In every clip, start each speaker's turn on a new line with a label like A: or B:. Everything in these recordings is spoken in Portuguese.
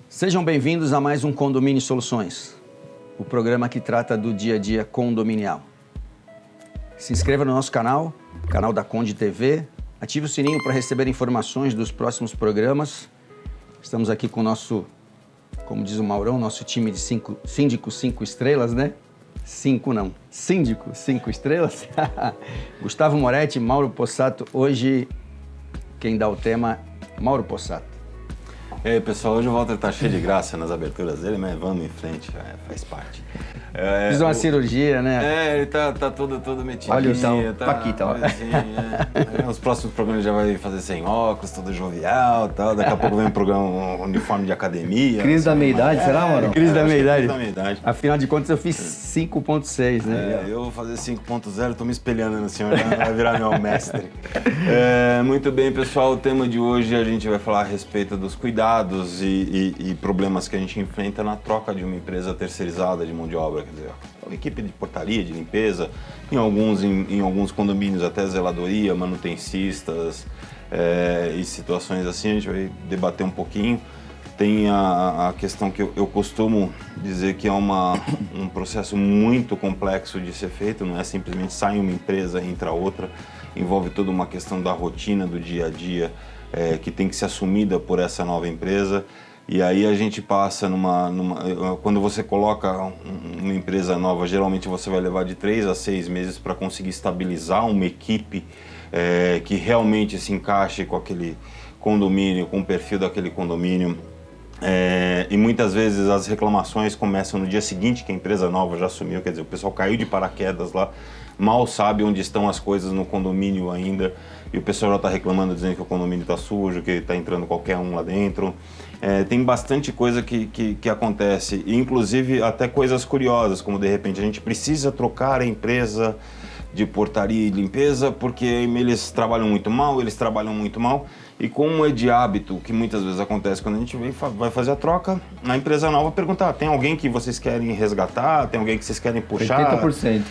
A: Sejam bem-vindos a mais um Condomínio Soluções, o programa que trata do dia a dia condominial. Se inscreva no nosso canal da Conde TV, ative o sininho para receber informações dos próximos programas. Estamos aqui com o nosso, como diz o Maurão, nosso time de síndicos 5 estrelas, né? 5 não, síndico 5 estrelas. Gustavo Moretti, Mauro Possato. Hoje, quem dá o tema, Mauro Possato.
B: E aí, pessoal, hoje o Walter tá cheio de graça nas aberturas dele, mas vamos em frente, faz parte.
A: Fiz uma cirurgia, né?
B: Ele tá todo metido.
A: Olha o
C: Paquita, ó.
B: Os próximos programas já vai fazer sem óculos, todo jovial e tal. Daqui a pouco vem um programa, um uniforme de academia.
C: Crise da meia-idade, será, Mauro?
A: Crise da meia-idade.
B: Crise da meia-idade.
A: Afinal de contas, eu fiz 5.6, né?
B: Eu vou fazer 5.0, tô me espelhando no senhor, vai virar meu mestre. Muito bem, pessoal, o tema de hoje a gente vai falar a respeito dos cuidados e problemas que a gente enfrenta na troca de uma empresa terceirizada de mão de obra, quer dizer, uma equipe de portaria, de limpeza, em alguns condomínios até zeladoria, manutencistas e situações assim, a gente vai debater um pouquinho. Tem a questão que eu costumo dizer que é um processo muito complexo de ser feito, não é simplesmente sai uma empresa, entra outra, envolve toda uma questão da rotina do dia a dia que tem que ser assumida por essa nova empresa. E aí a gente passa quando você coloca uma empresa nova, geralmente você vai levar de 3 a 6 meses para conseguir estabilizar uma equipe que realmente se encaixe com aquele condomínio, com o perfil daquele condomínio. E muitas vezes as reclamações começam no dia seguinte que a empresa nova já assumiu, quer dizer, o pessoal caiu de paraquedas lá, mal sabe onde estão as coisas no condomínio ainda, e o pessoal já está reclamando, dizendo que o condomínio está sujo, que está entrando qualquer um lá dentro. Tem bastante coisa que acontece, inclusive até coisas curiosas, como de repente a gente precisa trocar a empresa de portaria e limpeza porque eles trabalham muito mal, e como é de hábito, que muitas vezes acontece quando a gente vai fazer a troca, a empresa nova pergunta, tem alguém que vocês querem resgatar, tem alguém que vocês querem puxar?
C: 80%.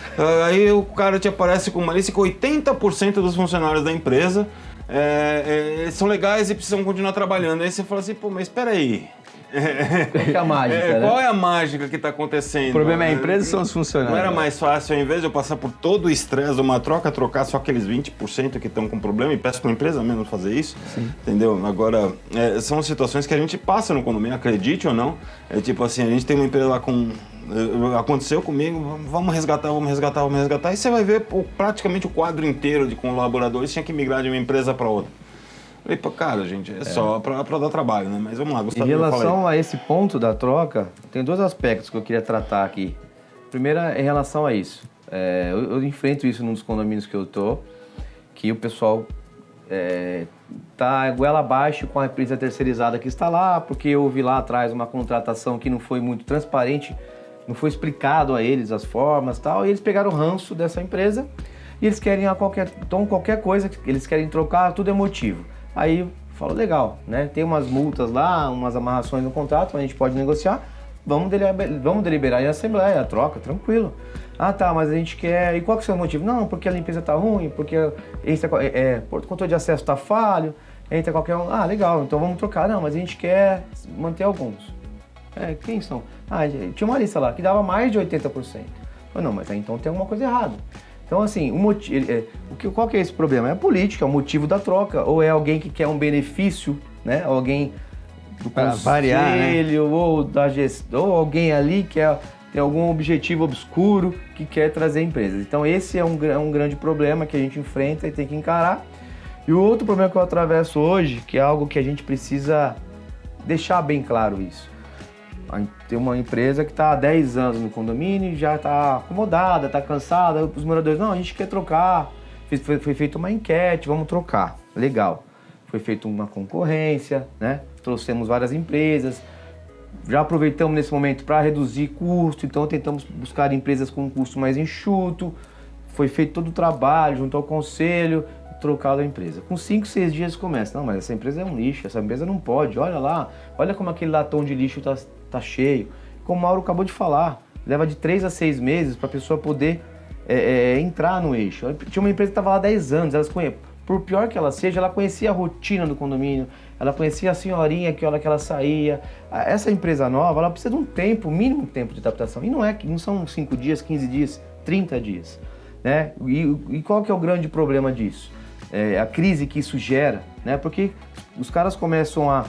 B: Aí o cara te aparece com uma lista com 80% dos funcionários da empresa são legais e precisam continuar trabalhando. Aí você fala assim, pô, mas espera aí.
C: Qual é a mágica, né?
B: Qual é a mágica que está acontecendo?
A: O problema é a empresa ou são os funcionários?
B: Não era mais fácil, ao invés de eu passar por todo o estresse de uma troca, trocar só aqueles 20% que estão com problema e peço para a empresa mesmo fazer isso? Sim. Entendeu? Agora, são situações que a gente passa no condomínio, acredite ou não. Tipo assim, a gente tem uma empresa lá com... Aconteceu comigo, vamos resgatar, e você vai ver praticamente o quadro inteiro de colaboradores tinha que migrar de uma empresa para outra. Falei, cara, gente, só para dar trabalho, né? Mas vamos lá, Gustavo.
C: Em relação a esse ponto da troca, tem 2 aspectos que eu queria tratar aqui. Primeiro, em relação a isso. Eu enfrento isso num dos condomínios que eu tô, que o pessoal tá goela abaixo com a empresa terceirizada que está lá, porque eu vi lá atrás uma contratação que não foi muito transparente, não foi explicado a eles as formas e tal, e eles pegaram o ranço dessa empresa e eles querem qualquer coisa que eles querem trocar, tudo é motivo. Aí eu falo, legal, né? Tem umas multas lá, umas amarrações no contrato, a gente pode negociar, vamos deliberar em assembleia, a troca, tranquilo. Ah, tá, mas a gente quer... E qual que é o seu motivo? Não, porque a limpeza tá ruim, porque o controle de acesso tá falho, entra qualquer um. Ah, legal, então vamos trocar. Não, mas a gente quer manter alguns. Quem são? Ah, tinha uma lista lá que dava mais de 80%. Mas não, mas aí então tem alguma coisa errada. Então, assim, qual que é esse problema? É a política, é o motivo da troca. Ou é alguém que quer um benefício, né? Alguém do conselho, variar, né? Ou da gestão, ou alguém ali que tem algum objetivo obscuro que quer trazer empresas. Então, esse é um grande problema que a gente enfrenta e tem que encarar. E o outro problema que eu atravesso hoje, que é algo que a gente precisa deixar bem claro isso. Tem uma empresa que está há 10 anos no condomínio, já está acomodada, está cansada, os moradores, não, a gente quer trocar, foi feita uma enquete, vamos trocar, legal. Foi feita uma concorrência, né? Trouxemos várias empresas, já aproveitamos nesse momento para reduzir custo, então tentamos buscar empresas com um custo mais enxuto, foi feito todo o trabalho junto ao conselho, trocado a empresa. Com 5, 6 dias começa, não, mas essa empresa é um lixo, essa empresa não pode, olha lá, olha como aquele latão de lixo tá cheio. Como o Mauro acabou de falar, leva de 3 a 6 meses para a pessoa poder entrar no eixo. Tinha uma empresa que estava lá há 10 anos, elas conheciam. Por pior que ela seja, ela conhecia a rotina do condomínio, ela conhecia a senhorinha que hora que ela saía. Essa empresa nova, ela precisa de um tempo, mínimo tempo de adaptação. E não são 5 dias, 15 dias, 30 dias. Né? E qual que é o grande problema disso? A crise que isso gera, né? Porque os caras começam a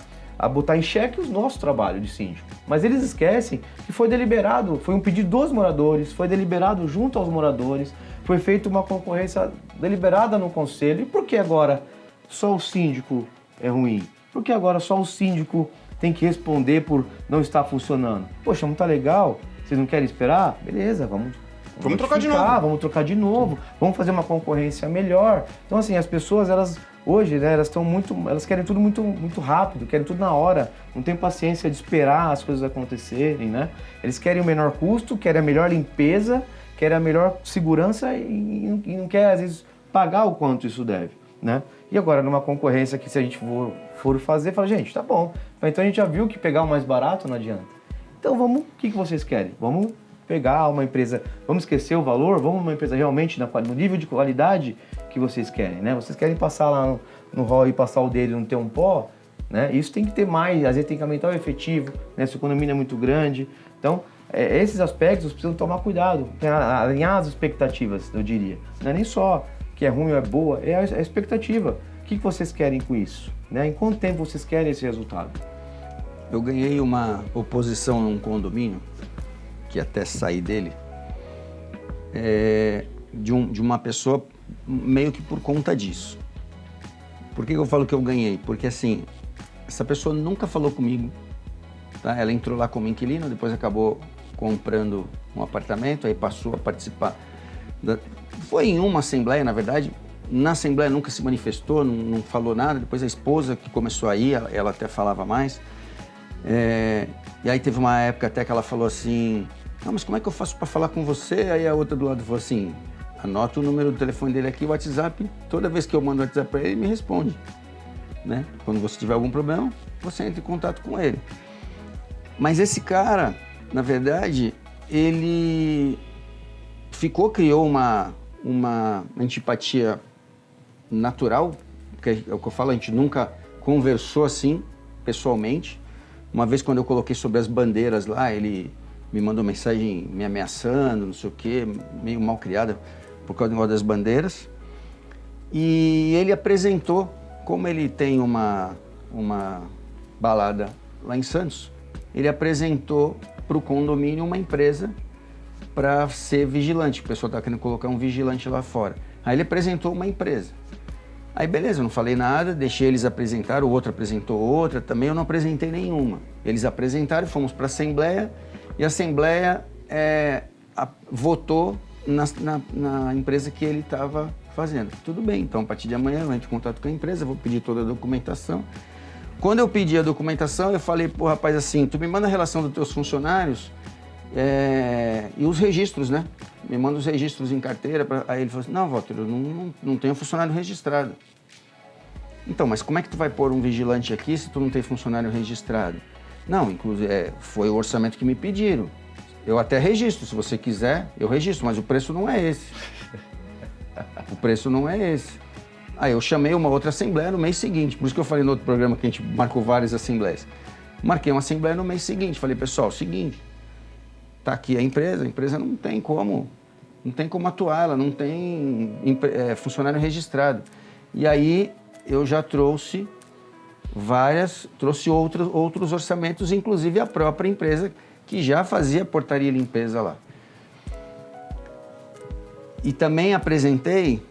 C: botar em xeque o nosso trabalho de síndico. Mas eles esquecem que foi deliberado, foi um pedido dos moradores, foi deliberado junto aos moradores, foi feita uma concorrência deliberada no conselho. E por que agora só o síndico é ruim? Por que agora só o síndico tem que responder por não estar funcionando? Poxa, não tá legal? Vocês não querem esperar? Beleza, vamos
B: trocar de novo.
C: Vamos trocar de novo, vamos fazer uma concorrência melhor. Então, assim, as pessoas, elas hoje, né, elas querem tudo muito rápido, querem tudo na hora, não tem paciência de esperar as coisas acontecerem, né? Eles querem o menor custo, querem a melhor limpeza, querem a melhor segurança e não quer, às vezes, pagar o quanto isso deve, né? E agora, numa concorrência que se a gente for fazer, fala, gente, tá bom, então a gente já viu que pegar o mais barato não adianta. Então, o que vocês querem? Vamos pegar uma empresa, vamos esquecer o valor, vamos uma empresa realmente no nível de qualidade que vocês querem, né? Vocês querem passar lá no hall e passar o dedo e não ter um pó, né? Isso tem que ter mais, às vezes tem que aumentar o efetivo, né? Se o condomínio é muito grande. Então, esses aspectos precisam tomar cuidado, alinhar as expectativas, eu diria. Não é nem só que é ruim ou é boa, é a expectativa. O que vocês querem com isso? Né? Em quanto tempo vocês querem esse resultado?
A: Eu ganhei uma oposição num condomínio, que até saí dele, de uma pessoa meio que por conta disso. Por que eu falo que eu ganhei? Porque assim, essa pessoa nunca falou comigo, tá? Ela entrou lá como inquilino, depois acabou comprando um apartamento, aí passou a participar. Foi em uma assembleia, na verdade. Na assembleia nunca se manifestou, não falou nada. Depois a esposa que começou a ir, ela até falava mais. E aí teve uma época até que ela falou assim, não, mas como é que eu faço para falar com você? Aí a outra do lado falou assim, anota o número do telefone dele aqui, o WhatsApp, toda vez que eu mando o WhatsApp para ele me responde. Né? Quando você tiver algum problema, você entra em contato com ele. Mas esse cara, na verdade, ele criou uma antipatia natural, porque é o que eu falo, a gente nunca conversou assim, pessoalmente. Uma vez quando eu coloquei sobre as bandeiras lá, ele me mandou mensagem me ameaçando, não sei o quê, meio mal criada por causa do negócio das bandeiras. E ele apresentou, como ele tem uma balada lá em Santos, ele apresentou para o condomínio uma empresa para ser vigilante. O pessoal está querendo colocar um vigilante lá fora. Aí ele apresentou uma empresa. Aí beleza, eu não falei nada, deixei eles apresentar, o outro apresentou outra, também eu não apresentei nenhuma. Eles apresentaram, fomos para a Assembleia, e a Assembleia votou na empresa que ele estava fazendo. Tudo bem, então a partir de amanhã eu entro em contato com a empresa, vou pedir toda a documentação. Quando eu pedi a documentação, eu falei, pô, rapaz, assim, tu me manda a relação dos teus funcionários e os registros, né? Me manda os registros em carteira. Aí ele falou assim, não, Walter, eu não tenho funcionário registrado. Então, mas como é que tu vai pôr um vigilante aqui se tu não tem funcionário registrado? Não, inclusive, foi o orçamento que me pediram. Eu até registro, se você quiser, eu registro, mas o preço não é esse. O preço não é esse. Aí eu chamei uma outra assembleia no mês seguinte, por isso que eu falei no outro programa que a gente marcou várias assembleias. Marquei uma assembleia no mês seguinte, falei, pessoal, seguinte, tá aqui a empresa não tem como atuar, ela não tem funcionário registrado. E aí eu já trouxe outros orçamentos, inclusive a própria empresa que já fazia portaria e limpeza lá. E também apresentei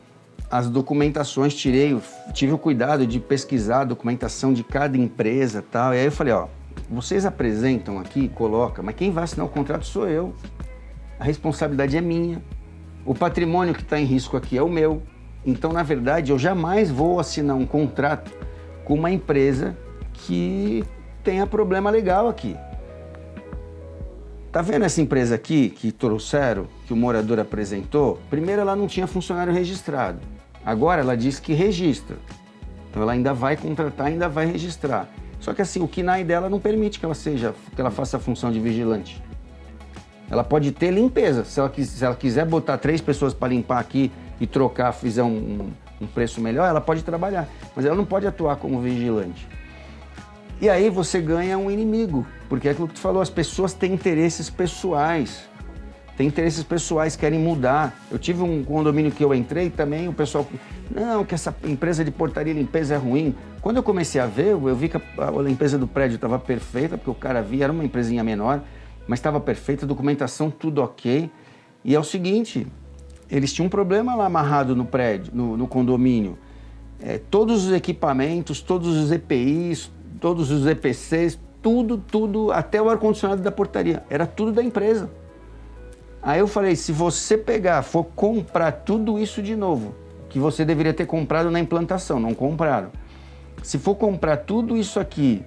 A: as documentações, tive o cuidado de pesquisar a documentação de cada empresa e tal. E aí eu falei, ó, vocês apresentam aqui, coloca, mas quem vai assinar o contrato sou eu. A responsabilidade é minha. O patrimônio que está em risco aqui é o meu. Então, na verdade, eu jamais vou assinar um contrato com uma empresa que tenha problema legal aqui. Tá vendo essa empresa aqui que trouxeram, que o morador apresentou? Primeiro, ela não tinha funcionário registrado. Agora, ela diz que registra. Então, ela ainda vai contratar, ainda vai registrar. Só que assim, o KNAI dela não permite que ela faça a função de vigilante. Ela pode ter limpeza. Se ela quiser botar 3 pessoas para limpar aqui e trocar, fizer um preço melhor, ela pode trabalhar. Mas ela não pode atuar como vigilante. E aí você ganha um inimigo, porque é aquilo que tu falou, as pessoas têm interesses pessoais. Querem mudar. Eu tive um condomínio que eu entrei também, o pessoal... Não, que essa empresa de portaria e limpeza é ruim. Quando eu comecei a ver, eu vi que a limpeza do prédio estava perfeita, porque o cara via, era uma empresinha menor, mas estava perfeita, documentação, tudo ok. E é o seguinte, eles tinham um problema lá amarrado no prédio, no condomínio. Todos os equipamentos, todos os EPIs, todos os EPCs, tudo, até o ar-condicionado da portaria, era tudo da empresa. Aí eu falei, se você for comprar tudo isso de novo, que você deveria ter comprado na implantação, não compraram. Se for comprar tudo isso aqui,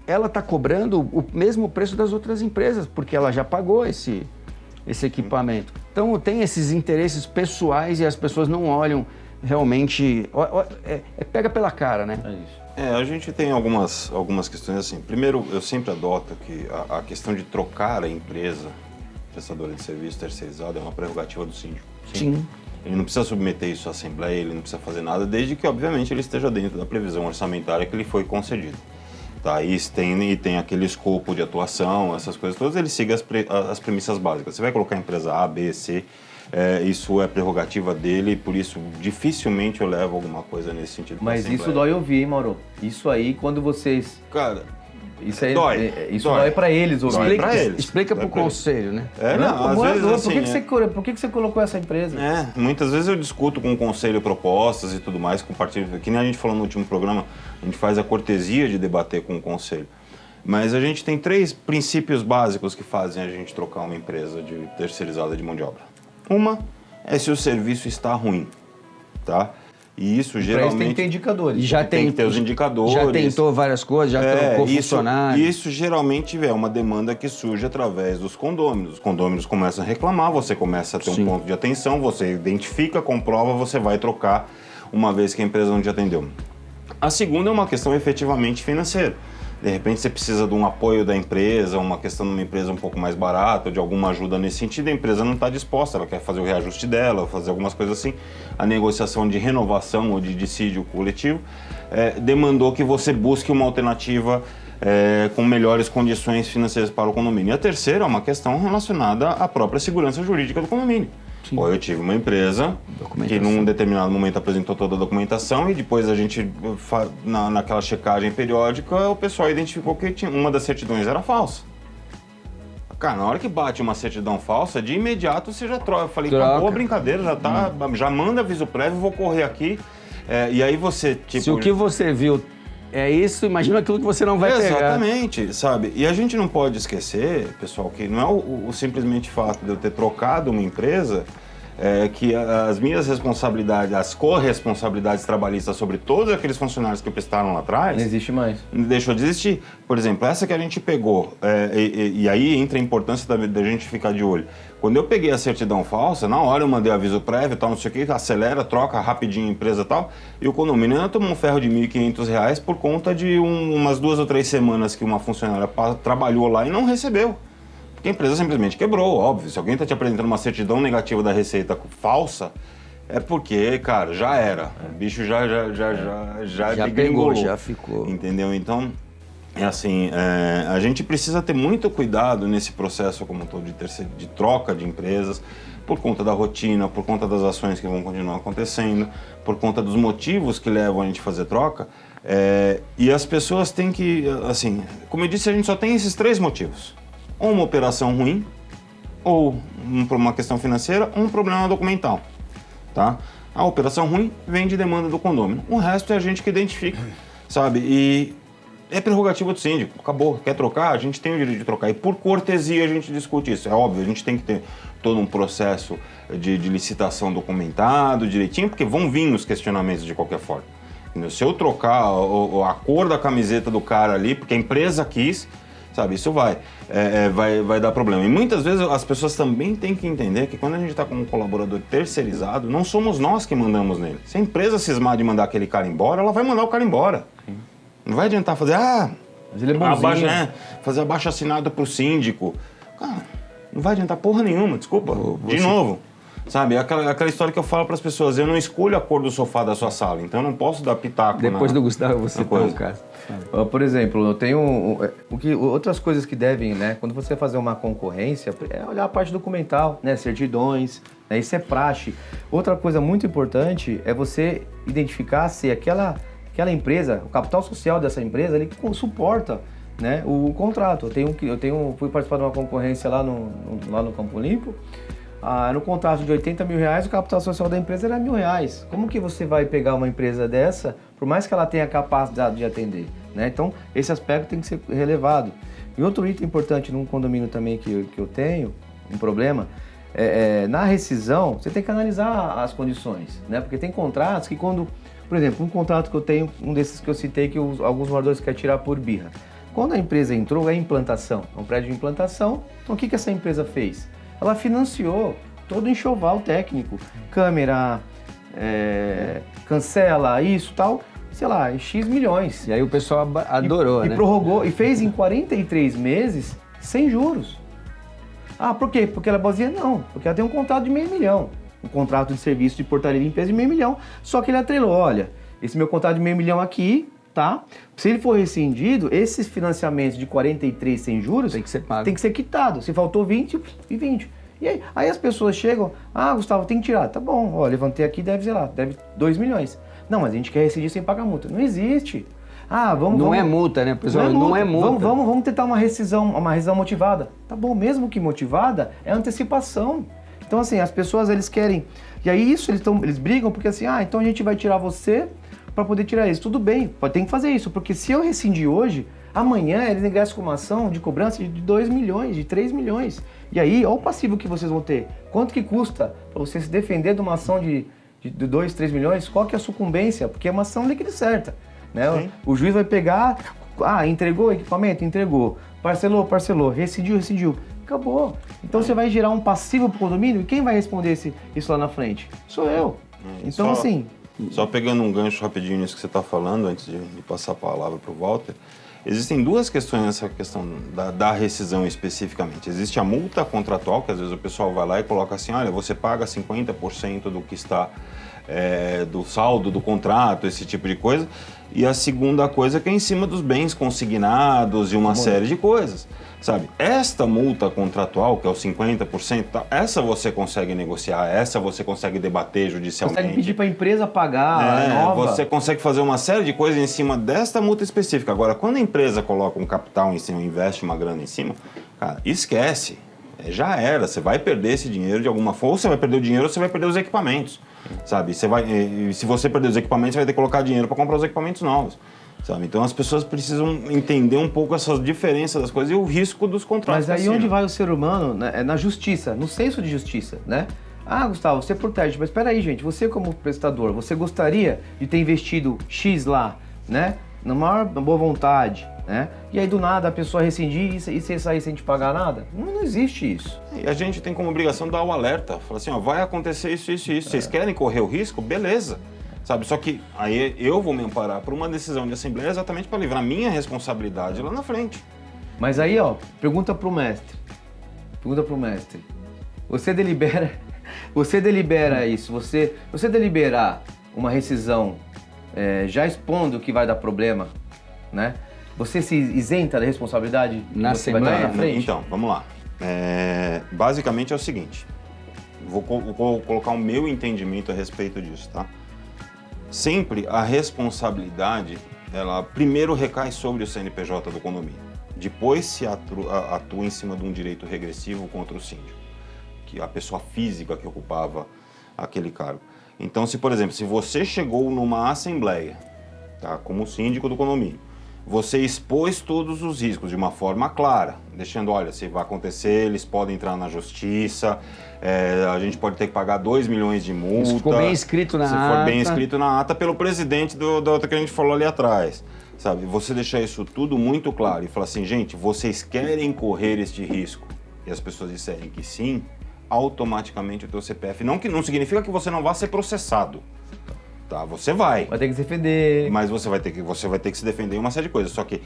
A: ela está cobrando o mesmo preço das outras empresas, porque ela já pagou esse equipamento. Então tem esses interesses pessoais e as pessoas não olham realmente... pega pela cara, né?
C: É isso.
B: A gente tem algumas questões assim. Primeiro, eu sempre adoto que a questão de trocar a empresa prestadora de serviço terceirizado é uma prerrogativa do síndico.
A: Sim.
B: Ele não precisa submeter isso à Assembleia, ele não precisa fazer nada, desde que, obviamente, ele esteja dentro da previsão orçamentária que lhe foi concedida. Tá? E tem aquele escopo de atuação, essas coisas todas, ele siga as premissas básicas. Você vai colocar a empresa A, B, C, isso é prerrogativa dele, por isso dificilmente eu levo alguma coisa nesse sentido.
C: Mas isso dói ouvir, hein, Mauro? Isso aí, quando vocês...
B: Cara...
C: Isso aí,
B: dói.
C: Isso dói pra eles, ouvir.
A: Explica pro conselho, né?
C: Por que você colocou essa empresa?
B: Muitas vezes eu discuto com o conselho propostas e tudo mais, compartilho, que nem a gente falou no último programa, a gente faz a cortesia de debater com o conselho. Mas a gente tem 3 princípios básicos que fazem a gente trocar uma empresa terceirizada de mão de obra. Uma é se o serviço está ruim, tá? E isso geralmente...
C: tem que ter indicadores.
B: Tem que ter os indicadores.
A: Já tentou várias coisas, já trocou funcionário.
B: Isso geralmente é uma demanda que surge através dos condôminos. Os condôminos começam a reclamar, você começa a ter um ponto de atenção, você identifica, comprova, você vai trocar uma vez que a empresa não te atendeu. A segunda é uma questão efetivamente financeira. De repente você precisa de um apoio da empresa, uma questão de uma empresa um pouco mais barata, de alguma ajuda nesse sentido, a empresa não está disposta, ela quer fazer o reajuste dela, fazer algumas coisas assim. A negociação de renovação ou de dissídio coletivo demandou que você busque uma alternativa com melhores condições financeiras para o condomínio. E a terceira é uma questão relacionada à própria segurança jurídica do condomínio. Ou eu tive uma empresa que num determinado momento apresentou toda a documentação e depois a gente, naquela checagem periódica, o pessoal identificou que uma das certidões era falsa. Cara, na hora que bate uma certidão falsa, de imediato você já troca. Eu falei, acabou a brincadeira, já manda aviso prévio, vou correr aqui. E aí você,
A: Se o que você viu é isso, imagina aquilo que você não vai pegar.
B: Exatamente, sabe? E a gente não pode esquecer, pessoal, que não é o simplesmente fato de eu ter trocado uma empresa, que as minhas responsabilidades, as corresponsabilidades trabalhistas sobre todos aqueles funcionários que prestaram lá atrás...
C: Não existe mais.
B: Deixou de existir. Por exemplo, essa que a gente pegou, e aí entra a importância da gente ficar de olho. Quando eu peguei a certidão falsa, na hora eu mandei aviso prévio, tal, não sei o que, acelera, troca rapidinho a empresa e tal, e o condomínio ainda tomou um ferro de R$ 1.500 por conta de umas 2 ou 3 semanas que uma funcionária trabalhou lá e não recebeu. Porque a empresa simplesmente quebrou, óbvio. Se alguém está te apresentando uma certidão negativa da Receita falsa, é porque, cara, já era. O bicho já
A: pegou, já ficou.
B: Entendeu? Então, a gente precisa ter muito cuidado nesse processo como todo de troca de empresas, por conta da rotina, por conta das ações que vão continuar acontecendo, por conta dos motivos que levam a gente a fazer troca. E as pessoas têm que, assim, como eu disse, a gente só tem esses 3 motivos. Ou uma operação ruim, ou uma questão financeira, ou um problema documental, tá? A operação ruim vem de demanda do condômino. O resto é a gente que identifica, sabe? E é prerrogativa do síndico. Acabou. Quer trocar? A gente tem o direito de trocar. E por cortesia a gente discute isso. É óbvio, a gente tem que ter todo um processo de licitação documentado, direitinho, porque vão vir os questionamentos de qualquer forma. Entendeu? Se eu trocar a cor da camiseta do cara ali, porque a empresa quis... Sabe, isso vai dar problema. E muitas vezes as pessoas também têm que entender que quando a gente está com um colaborador terceirizado, não somos nós que mandamos nele. Se a empresa cismar de mandar aquele cara embora, ela vai mandar o cara embora. Sim. Não vai adiantar fazer,
C: mas ele é bonzinho.
B: Fazer abaixo-assinado para o síndico. Cara, Não vai adiantar porra nenhuma, desculpa. De novo. Sabe, aquela história que eu falo para as pessoas, eu não escolho a cor do sofá da sua sala, então eu não posso dar pitaco.
A: Depois do Gustavo, você tem um caso.
C: Por exemplo, eu tenho outras coisas que devem, né? Quando você fazer uma concorrência, é olhar a parte documental, né? Certidões, né? Isso é praxe. Outra coisa muito importante é você identificar se aquela empresa, o capital social dessa empresa, ele suporta, né, o contrato. Fui participar de uma concorrência lá no Campo Limpo. No contrato de R$80 mil, o capital social da empresa era R$1.000. Como que você vai pegar uma empresa dessa, por mais que ela tenha capacidade de atender, né? Então, esse aspecto tem que ser relevado. E outro item importante num condomínio também que eu tenho, um problema, na rescisão, você tem que analisar as condições, né? Porque tem contratos que quando, por exemplo, um contrato que eu tenho, um desses que eu citei, que alguns moradores querem tirar por birra. Quando a empresa entrou, é implantação, é um prédio de implantação, então o que essa empresa fez? Ela financiou todo o enxoval técnico, câmera, cancela, isso, tal, sei lá, em X milhões.
A: E aí o pessoal adorou, né?
C: E prorrogou, e fez em 43 meses, sem juros. Por quê? Porque ela é boazinha? Não, porque ela tem um contrato de R$500 mil, um contrato de serviço de portaria e limpeza de R$500 mil, só que ele atrelou, olha, esse meu contrato de R$500 mil aqui, tá? Se ele for rescindido, esses financiamentos de 43 sem juros
A: tem que ser pago.
C: Tem que ser quitado. Se faltou 20 e 20. E aí as pessoas chegam, Gustavo, tem que tirar. Tá bom, levantei aqui, deve 2 milhões. Não, mas a gente quer rescindir sem pagar multa. Não existe.
A: Não é multa, né, pessoal? Não é multa.
C: Vamos tentar uma rescisão motivada. Tá bom, mesmo que motivada, é antecipação. Então, assim, as pessoas, eles querem... E aí eles brigam porque assim, então a gente vai tirar você para poder tirar isso. Tudo bem, tem que fazer isso, porque se eu rescindir hoje, amanhã eles ingressam com uma ação de cobrança de 2 milhões, de 3 milhões. E aí, olha o passivo que vocês vão ter. Quanto que custa para você se defender de uma ação de 2, 3 milhões? Qual que é a sucumbência? Porque é uma ação líquida certa, né? O juiz vai pegar, entregou o equipamento? Entregou. Parcelou. Rescindiu. Acabou. Então você vai gerar um passivo para o condomínio e quem vai responder isso lá na frente? Sou eu. Então, assim...
B: Só pegando um gancho rapidinho nisso que você está falando, antes de passar a palavra para o Walter, existem duas questões nessa questão da rescisão especificamente. Existe a multa contratual, que às vezes o pessoal vai lá e coloca assim, olha, você paga 50% do que está do saldo do contrato, esse tipo de coisa. E a segunda coisa que é em cima dos bens consignados e uma série de coisas. Sabe, esta multa contratual, que é o 50%, essa você consegue negociar, essa você consegue debater judicialmente.
C: Consegue pedir para a empresa pagar, nova.
B: Você consegue fazer uma série de coisas em cima desta multa específica. Agora, quando a empresa coloca um capital em cima, investe uma grana em cima, cara, esquece. Já era, você vai perder esse dinheiro de alguma forma, ou você vai perder o dinheiro ou você vai perder os equipamentos, sabe? Se você perder os equipamentos, você vai ter que colocar dinheiro para comprar os equipamentos novos. Sabe? Então as pessoas precisam entender um pouco essas diferenças das coisas e o risco dos contratos.
C: Mas aí onde vai o ser humano? Né? É na justiça, no senso de justiça, né? Gustavo, você protege, mas espera aí, gente, você como prestador, você gostaria de ter investido X lá, né? Na maior boa vontade, né? E aí do nada a pessoa rescindir e você sair sem te pagar nada? Não existe isso.
B: E a gente tem como obrigação dar o alerta, falar assim, vai acontecer isso. Vocês querem correr o risco? Beleza. Sabe, só que aí eu vou me amparar por uma decisão de assembleia exatamente para livrar minha responsabilidade lá na frente.
C: Mas aí, pergunta pro mestre. Você delibera isso, você deliberar uma rescisão já expondo que vai dar problema, né? Você se isenta da responsabilidade
A: na assembleia?
C: Na frente?
B: Então, vamos lá. Basicamente é o seguinte, vou colocar o meu entendimento a respeito disso, tá? Sempre a responsabilidade, ela primeiro recai sobre o CNPJ do condomínio. Depois se atua em cima de um direito regressivo contra o síndico, que é a pessoa física que ocupava aquele cargo. Então, por exemplo, se você chegou numa assembleia, tá, como síndico do condomínio, você expôs todos os riscos de uma forma clara, deixando, olha, se vai acontecer, eles podem entrar na justiça, a gente pode ter que pagar 2 milhões de multa.
A: Isso ficou bem escrito na ata.
B: Se for bem escrito na ata pelo presidente da outra que a gente falou ali atrás. Sabe, você deixar isso tudo muito claro e falar assim, gente, vocês querem correr este risco? E as pessoas disserem que sim, automaticamente o teu CPF, não significa que você não vá ser processado. Tá, você vai
C: ter que se defender.
B: Mas você vai ter que se defender em uma série de coisas. Só que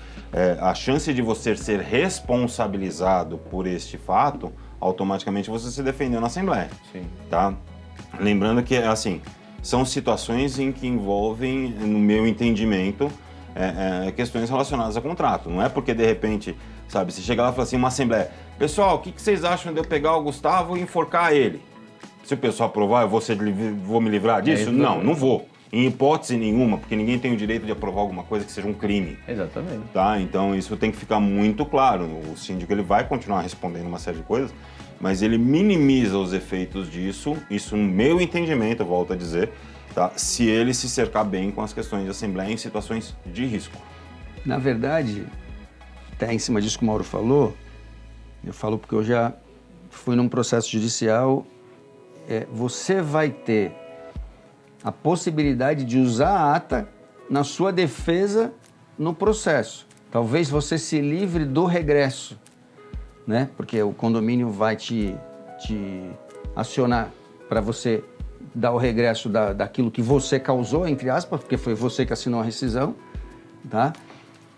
B: a chance de você ser responsabilizado por este fato automaticamente você se defendeu na Assembleia.
C: Sim.
B: Tá? Lembrando que, assim, são situações em que envolvem, no meu entendimento, questões relacionadas a contrato. Não é porque, de repente, sabe, se chega lá e fala assim, uma Assembleia, pessoal, o que vocês acham de eu pegar o Gustavo e enforcar ele? Se o pessoal aprovar, eu vou me livrar disso? Não vou. Em hipótese nenhuma, porque ninguém tem o direito de aprovar alguma coisa que seja um crime.
C: Exatamente.
B: Tá? Então isso tem que ficar muito claro. O síndico ele vai continuar respondendo uma série de coisas, mas ele minimiza os efeitos disso, isso no meu entendimento, eu volto a dizer, tá? Se ele se cercar bem com as questões de Assembleia em situações de risco.
A: Na verdade, até em cima disso que o Mauro falou, eu falo porque eu já fui num processo judicial, você vai ter a possibilidade de usar a ata na sua defesa no processo. Talvez você se livre do regresso, né? Porque o condomínio vai te acionar para você dar o regresso daquilo que você causou, entre aspas, porque foi você que assinou a rescisão, tá?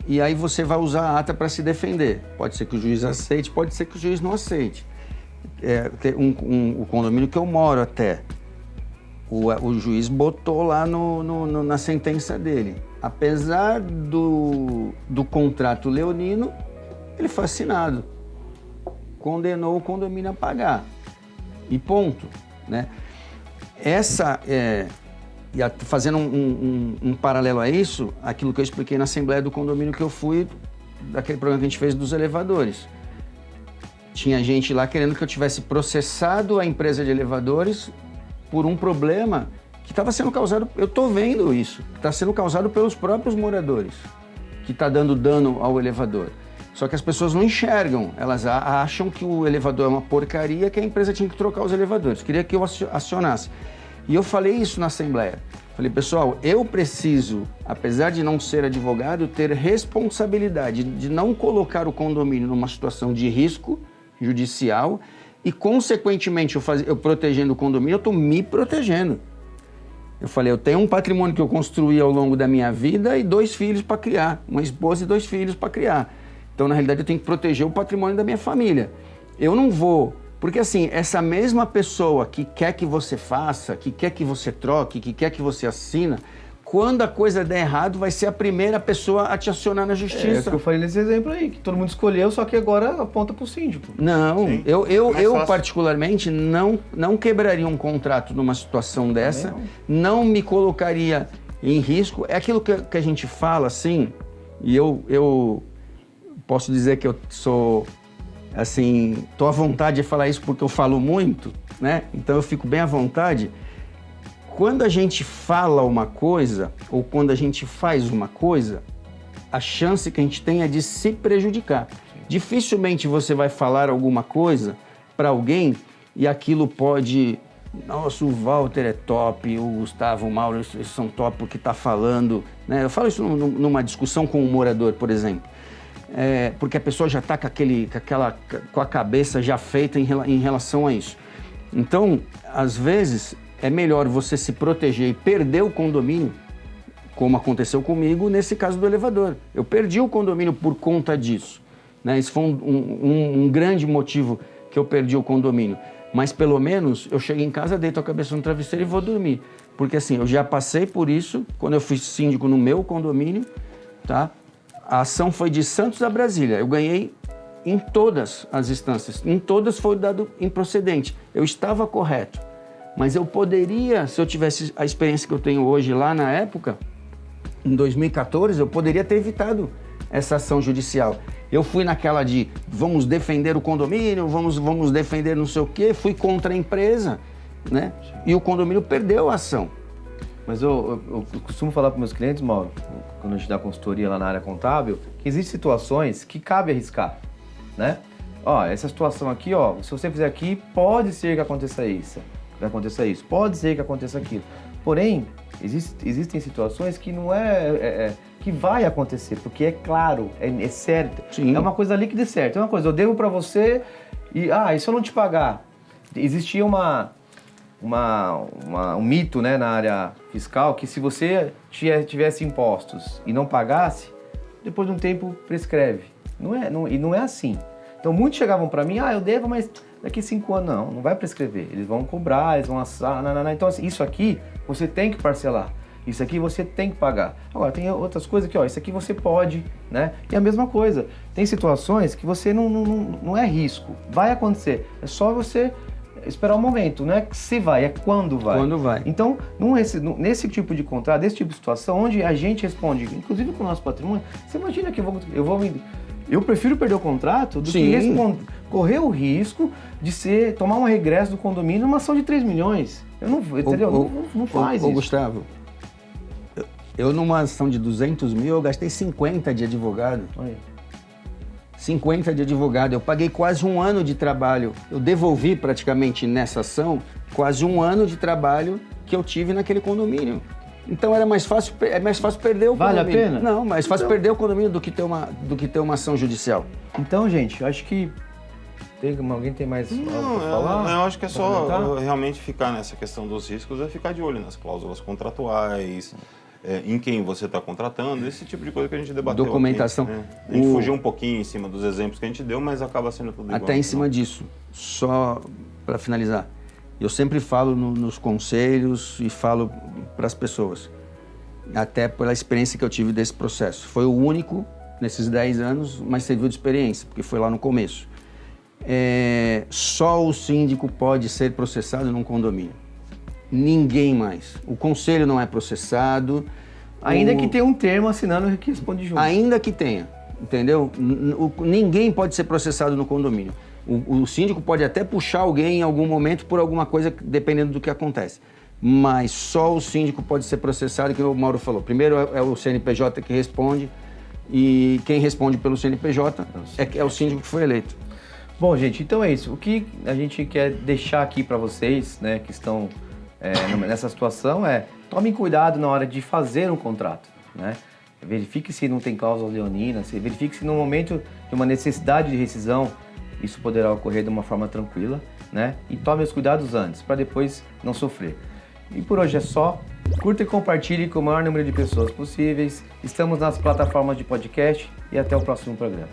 A: E aí você vai usar a ata para se defender. Pode ser que o juiz aceite, pode ser que o juiz não aceite. O condomínio que eu moro até, o juiz botou lá na sentença dele. Apesar do contrato leonino, ele foi assinado. Condenou o condomínio a pagar. E ponto, né? Fazendo um paralelo a isso, aquilo que eu expliquei na Assembleia do condomínio que eu fui, daquele programa que a gente fez dos elevadores. Tinha gente lá querendo que eu tivesse processado a empresa de elevadores por um problema que estava sendo causado, eu estou vendo isso, que está sendo causado pelos próprios moradores, que está dando dano ao elevador. Só que as pessoas não enxergam, elas acham que o elevador é uma porcaria, que a empresa tinha que trocar os elevadores. Queria que eu acionasse. E eu falei isso na Assembleia. Falei, pessoal, eu preciso, apesar de não ser advogado, ter responsabilidade de não colocar o condomínio numa situação de risco judicial e, consequentemente, eu protegendo o condomínio, eu estou me protegendo. Eu falei, eu tenho um patrimônio que eu construí ao longo da minha vida e 2 filhos para criar, uma esposa e 2 filhos para criar. Então, na realidade, eu tenho que proteger o patrimônio da minha família. Eu não vou... Porque, assim, essa mesma pessoa que quer que você faça, que quer que você troque, que quer que você assina, quando a coisa der errado, vai ser a primeira pessoa a te acionar na justiça.
C: É o que eu falei nesse exemplo aí, que todo mundo escolheu, só que agora aponta pro síndico.
A: Não, eu particularmente não quebraria um contrato numa situação dessa, não me colocaria em risco. É aquilo que a gente fala, assim, e eu posso dizer que eu sou, assim, tô à vontade de falar isso porque eu falo muito, né? Então eu fico bem à vontade. Quando a gente fala uma coisa, ou quando a gente faz uma coisa, a chance que a gente tem é de se prejudicar. Dificilmente você vai falar alguma coisa para alguém e aquilo pode... Nossa, o Walter é top, o Gustavo, o Mauro, eles são top porque tá falando... Né? Eu falo isso numa discussão com um morador, por exemplo. Porque a pessoa já está com a cabeça já feita em relação a isso. Então, às vezes... é melhor você se proteger e perder o condomínio, como aconteceu comigo nesse caso do elevador. Eu perdi o condomínio por conta disso, né? Isso foi um grande motivo que eu perdi o condomínio. Mas pelo menos eu cheguei em casa, deito a cabeça no travesseiro e vou dormir. Porque assim, eu já passei por isso quando eu fui síndico no meu condomínio, tá? A ação foi de Santos a Brasília. Eu ganhei em todas as instâncias. Em todas foi dado improcedente. Eu estava correto. Mas eu poderia, se eu tivesse a experiência que eu tenho hoje lá na época, em 2014, eu poderia ter evitado essa ação judicial. Eu fui naquela de vamos defender o condomínio, vamos defender não sei o quê, fui contra a empresa, né? E o condomínio perdeu a ação.
C: Mas eu costumo falar para meus clientes, Mauro, quando a gente dá consultoria lá na área contábil, que existem situações que cabe arriscar, né? Ó, essa situação aqui, ó, se você fizer aqui, pode ser que aconteça isso. Pode ser que aconteça aquilo. Porém, existem situações que não que vai acontecer, porque é claro, é certo.
A: Sim.
C: É uma coisa ali que dê certo. É uma coisa, eu devo para você e se eu não te pagar? Existia um mito, né, na área fiscal que se você tivesse impostos e não pagasse, depois de um tempo prescreve. E não é assim. Então muitos chegavam para mim, eu devo, mas daqui 5 anos não vai prescrever. Eles vão cobrar, eles vão assar, Então assim, isso aqui você tem que parcelar. Isso aqui você tem que pagar. Agora, tem outras coisas que, isso aqui você pode, né? E a mesma coisa, tem situações que você não é risco. Vai acontecer. É só você esperar o momento, não é se vai, é quando vai.
A: Quando vai.
C: Então, nesse tipo de contrato, nesse tipo de situação, onde a gente responde, inclusive com o nosso patrimônio, você imagina que eu prefiro perder o contrato do que correr o risco de tomar um regresso do condomínio numa ação de 3 milhões. Eu não faz isso.
A: Gustavo, eu numa ação de 200 mil, eu gastei 50 de advogado.
C: Olha.
A: 50 de advogado. Eu paguei quase 1 ano de trabalho. Eu devolvi praticamente nessa ação quase 1 ano de trabalho que eu tive naquele condomínio. Então é mais fácil perder o condomínio.
C: Vale a pena?
A: Não, mais fácil perder o condomínio do que ter uma ação judicial.
C: Então, gente, eu acho que alguém tem mais algo para falar?
B: Eu acho que é só realmente ficar nessa questão dos riscos, é ficar de olho nas cláusulas contratuais, em quem você está contratando, esse tipo de coisa que a gente debateu.
A: Documentação.
B: Aqui, né? A gente fugiu um pouquinho em cima dos exemplos que a gente deu, mas acaba sendo tudo igual.
A: Até em cima disso, só para finalizar, eu sempre falo nos conselhos e falo para as pessoas, até pela experiência que eu tive desse processo. Foi o único nesses 10 anos, mas serviu de experiência, porque foi lá no começo. Só o síndico pode ser processado num condomínio. Ninguém mais. O conselho não é processado.
C: Ainda que tenha um termo assinando que responde junto.
A: Ainda que tenha, entendeu? Ninguém pode ser processado no condomínio. O síndico pode até puxar alguém em algum momento por alguma coisa, dependendo do que acontece. Mas só o síndico pode ser processado, que o Mauro falou. Primeiro é o CNPJ que responde, e quem responde pelo CNPJ é o síndico que foi eleito.
C: Bom, gente, então é isso. O que a gente quer deixar aqui para vocês, né, que estão nessa situação tomem cuidado na hora de fazer um contrato, né? Verifique se não tem cláusula leonina, verifique se no momento de uma necessidade de rescisão isso poderá ocorrer de uma forma tranquila, né? E tome os cuidados antes, para depois não sofrer. E por hoje é só. Curta e compartilhe com o maior número de pessoas possíveis. Estamos nas plataformas de podcast e até o próximo programa.